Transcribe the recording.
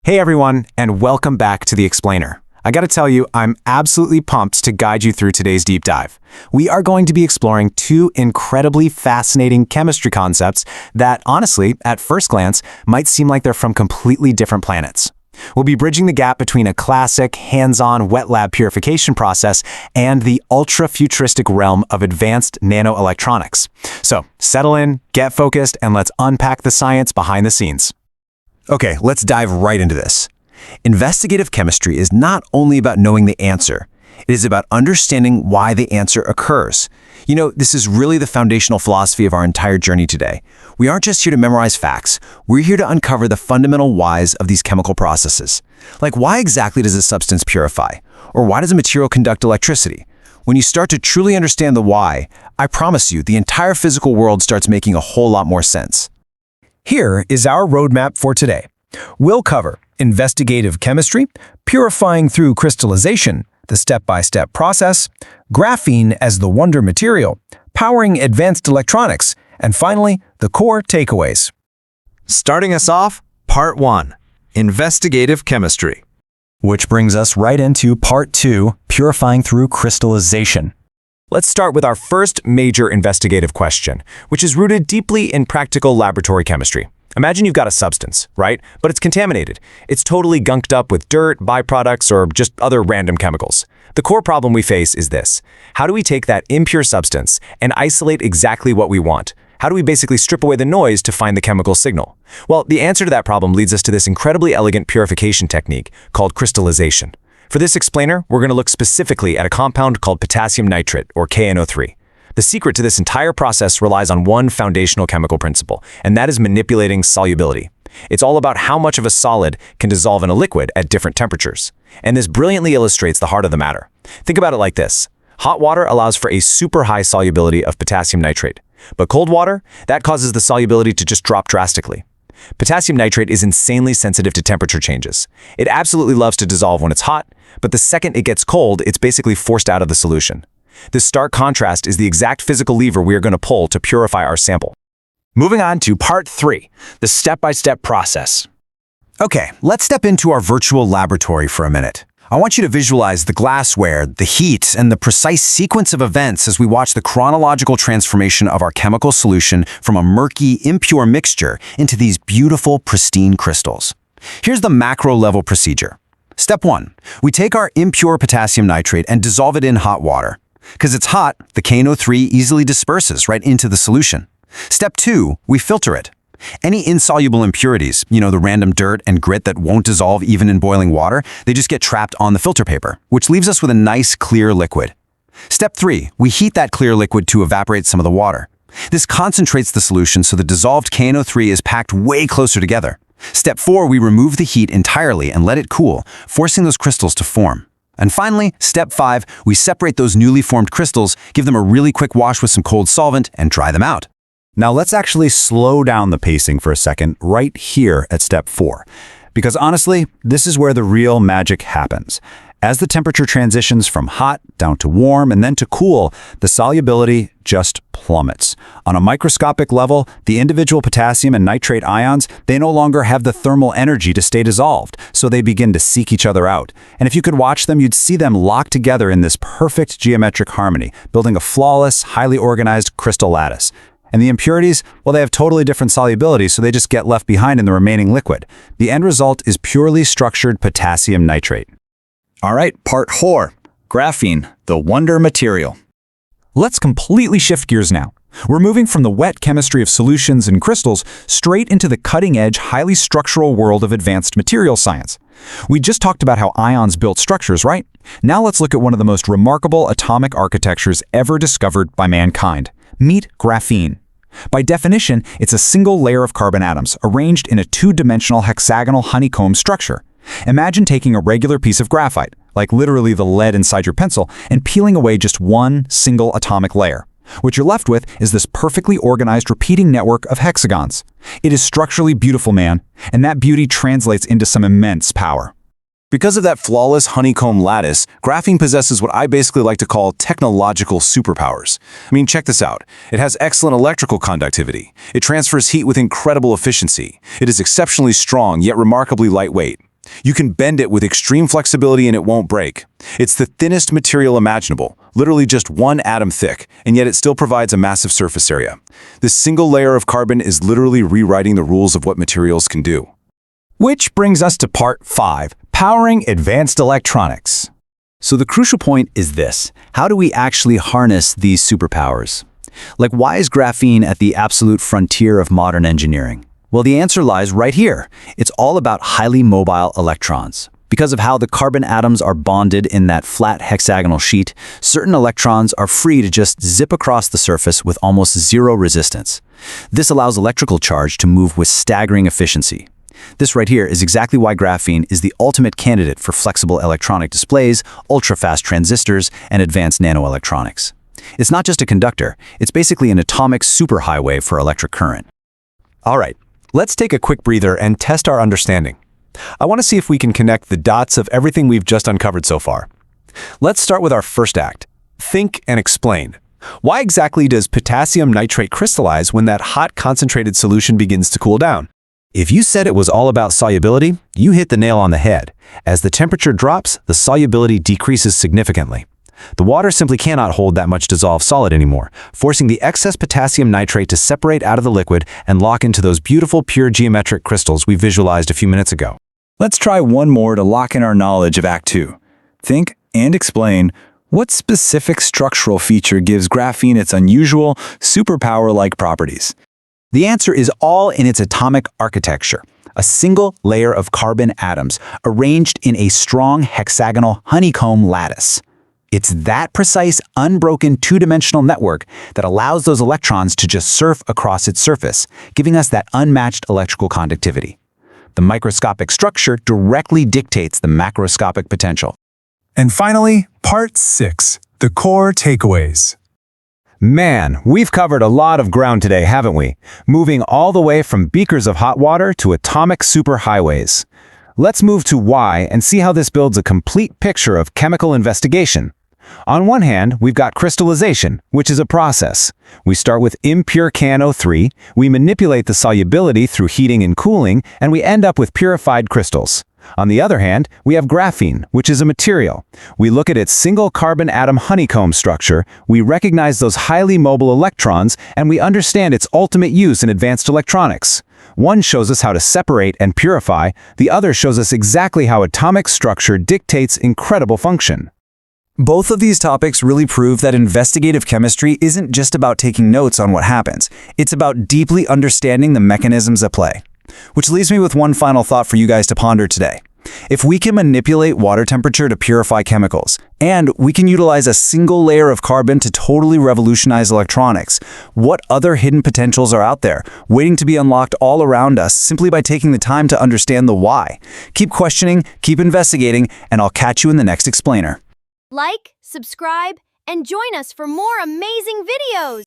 Hey everyone, and welcome back to The Explainer. I gotta tell you, I'm absolutely pumped to guide you through today's deep dive. We are going to be exploring two incredibly fascinating chemistry concepts that, honestly, at first glance, might seem like they're from completely different planets. We'll be bridging the gap between a classic, hands-on wet lab purification process and the ultra-futuristic realm of advanced nanoelectronics. So, settle in, get focused, and let's unpack the science behind the scenes. Okay, let's dive right into this. Investigative chemistry is not only about knowing the answer, it is about understanding why the answer occurs. You know, this is really the foundational philosophy of our entire journey today. We aren't just here to memorize facts, we're here to uncover the fundamental whys of these chemical processes. Like, why exactly does a substance purify? Or why does a material conduct electricity? When you start to truly understand the why, I promise you, the entire physical world starts making a whole lot more sense. Here is our roadmap for today. We'll cover investigative chemistry, purifying through crystallization, the step-by-step process, graphene as the wonder material, powering advanced electronics, and finally, the core takeaways. Starting us off, Part 1, Investigative Chemistry. Which brings us right into Part 2, Purifying through crystallization. Let's start with our first major investigative question, which is rooted deeply in practical laboratory chemistry. Imagine you've got a substance, right? But it's contaminated. It's totally gunked up with dirt, byproducts, or just other random chemicals. The core problem we face is this. How do we take that impure substance and isolate exactly what we want? How do we basically strip away the noise to find the chemical signal? Well, the answer to that problem leads us to this incredibly elegant purification technique called crystallization. For this explainer, we're going to look specifically at a compound called potassium nitrate, or KNO₃. The secret to this entire process relies on one foundational chemical principle, and that is manipulating solubility. It's all about how much of a solid can dissolve in a liquid at different temperatures. And this brilliantly illustrates the heart of the matter. Think about it like this. Hot water allows for a super high solubility of potassium nitrate. But cold water, that causes the solubility to just drop drastically. Potassium nitrate is insanely sensitive to temperature changes. It absolutely loves to dissolve when it's hot, but the second it gets cold, it's basically forced out of the solution. This stark contrast is the exact physical lever we are going to pull to purify our sample. Moving on to Part 3, the step-by-step process. Okay, let's step into our virtual laboratory for a minute. I want you to visualize the glassware, the heat, and the precise sequence of events as we watch the chronological transformation of our chemical solution from a murky, impure mixture into these beautiful, pristine crystals. Here's the macro-level procedure. Step 1. We take our impure potassium nitrate and dissolve it in hot water. Because it's hot, the KNO₃ easily disperses right into the solution. Step 2. We filter it. Any insoluble impurities, the random dirt and grit that won't dissolve even in boiling water, they just get trapped on the filter paper, which leaves us with a nice, clear liquid. Step 3. We heat that clear liquid to evaporate some of the water. This concentrates the solution so the dissolved KNO₃ is packed way closer together. Step 4. We remove the heat entirely and let it cool, forcing those crystals to form. And finally, Step 5. We separate those newly formed crystals, give them a really quick wash with some cold solvent, and dry them out. Now let's actually slow down the pacing for a second right here at Step 4. Because honestly, this is where the real magic happens. As the temperature transitions from hot down to warm and then to cool, the solubility just plummets. On a microscopic level, the individual potassium and nitrate ions, they no longer have the thermal energy to stay dissolved, so they begin to seek each other out. And if you could watch them, you'd see them locked together in this perfect geometric harmony, building a flawless, highly organized crystal lattice. And the impurities, well, they have totally different solubility, so they just get left behind in the remaining liquid. The end result is purely structured potassium nitrate. All right, Part 4, Graphene, the wonder material. Let's completely shift gears now. We're moving from the wet chemistry of solutions and crystals straight into the cutting-edge, highly structural world of advanced material science. We just talked about how ions built structures, right? Now let's look at one of the most remarkable atomic architectures ever discovered by mankind. Meet graphene. By definition, it's a single layer of carbon atoms arranged in a two-dimensional hexagonal honeycomb structure. Imagine taking a regular piece of graphite, like literally the lead inside your pencil, and peeling away just one single atomic layer. What you're left with is this perfectly organized repeating network of hexagons. It is structurally beautiful, man, and that beauty translates into some immense power. Because of that flawless honeycomb lattice, graphene possesses what I basically like to call technological superpowers. I mean, check this out. It has excellent electrical conductivity. It transfers heat with incredible efficiency. It is exceptionally strong, yet remarkably lightweight. You can bend it with extreme flexibility and it won't break. It's the thinnest material imaginable, literally just 1 atom thick, and yet it still provides a massive surface area. This single layer of carbon is literally rewriting the rules of what materials can do. Which brings us to part 5, powering advanced electronics. So the crucial point is this: how do we actually harness these superpowers? Like, why is graphene at the absolute frontier of modern engineering? Well, the answer lies right here. It's all about highly mobile electrons. Because of how the carbon atoms are bonded in that flat hexagonal sheet, certain electrons are free to just zip across the surface with almost zero resistance. This allows electrical charge to move with staggering efficiency. This right here is exactly why graphene is the ultimate candidate for flexible electronic displays, ultra-fast transistors, and advanced nanoelectronics. It's not just a conductor, it's basically an atomic superhighway for electric current. All right, let's take a quick breather and test our understanding. I want to see if we can connect the dots of everything we've just uncovered so far. Let's start with our first act. Think and explain. Why exactly does potassium nitrate crystallize when that hot concentrated solution begins to cool down? If you said it was all about solubility, you hit the nail on the head. As the temperature drops, the solubility decreases significantly. The water simply cannot hold that much dissolved solid anymore, forcing the excess potassium nitrate to separate out of the liquid and lock into those beautiful pure geometric crystals we visualized a few minutes ago. Let's try one more to lock in our knowledge of Act 2. Think and explain what specific structural feature gives graphene its unusual, superpower-like properties. The answer is all in its atomic architecture, a single layer of carbon atoms arranged in a strong hexagonal honeycomb lattice. It's that precise, unbroken two-dimensional network that allows those electrons to just surf across its surface, giving us that unmatched electrical conductivity. The microscopic structure directly dictates the macroscopic potential. And finally, part 6, the core takeaways. Man, we've covered a lot of ground today, haven't we? Moving all the way from beakers of hot water to atomic superhighways. Let's move to why and see how this builds a complete picture of chemical investigation. On one hand, we've got crystallization, which is a process. We start with impure KNO₃, we manipulate the solubility through heating and cooling, and we end up with purified crystals. On the other hand, we have graphene, which is a material. We look at its single carbon atom honeycomb structure, we recognize those highly mobile electrons, and we understand its ultimate use in advanced electronics. One shows us how to separate and purify, the other shows us exactly how atomic structure dictates incredible function. Both of these topics really prove that investigative chemistry isn't just about taking notes on what happens. It's about deeply understanding the mechanisms at play. Which leaves me with one final thought for you guys to ponder today. If we can manipulate water temperature to purify chemicals, and we can utilize a single layer of carbon to totally revolutionize electronics, what other hidden potentials are out there, waiting to be unlocked all around us simply by taking the time to understand the why? Keep questioning, keep investigating, and I'll catch you in the next explainer. Like, subscribe, and join us for more amazing videos!